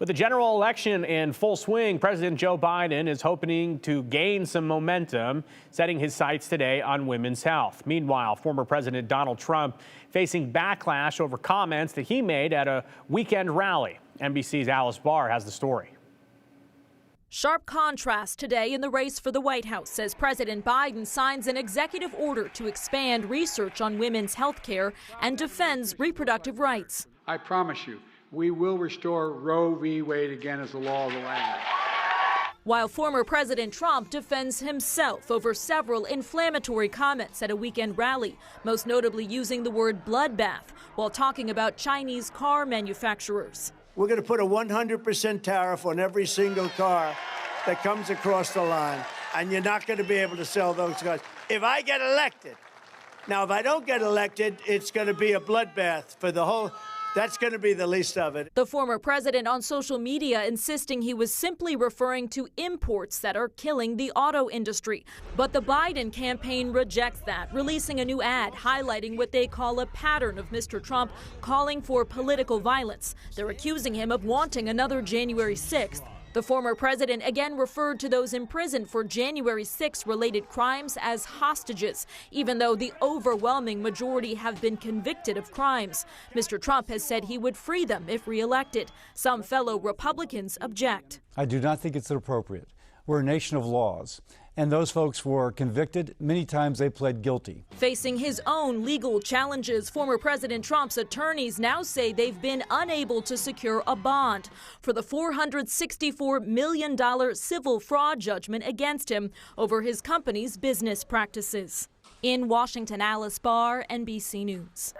With the general election in full swing, President Joe Biden is hoping to gain some momentum, setting his sights today on women's health. Meanwhile, former President Donald Trump facing backlash over comments that he made at a weekend rally. NBC's Alice Barr has the story. Sharp contrast today in the race for the White House as President Biden signs an executive order to expand research on women's health care and defends reproductive rights. I promise you, we will restore Roe v. Wade again as the law of the land. While former President Trump defends himself over several inflammatory comments at a weekend rally, most notably using the word bloodbath while talking about Chinese car manufacturers. We're going to put a 100% tariff on every single car that comes across the line, and you're not going to be able to sell those cars if I get elected. Now, if I don't get elected, it's going to be a bloodbath for the whole. That's going to be the least of it. The former president on social media insisting he was simply referring to imports that are killing the auto industry. But the Biden campaign rejects that, releasing a new ad highlighting what they call a pattern of Mr. Trump calling for political violence. They're accusing him of wanting another January 6th. The former president again referred to those imprisoned for January 6 related crimes as hostages, even though the overwhelming majority have been convicted of crimes. Mr. Trump has said he would free them if reelected. Some fellow Republicans object. I do not think it's appropriate. We're a nation of laws, and those folks were convicted. Many times they pled guilty. Facing his own legal challenges, former President Trump's attorneys now say they've been unable to secure a bond for the $464 million civil fraud judgment against him over his company's business practices. In Washington, Alice Barr, NBC News.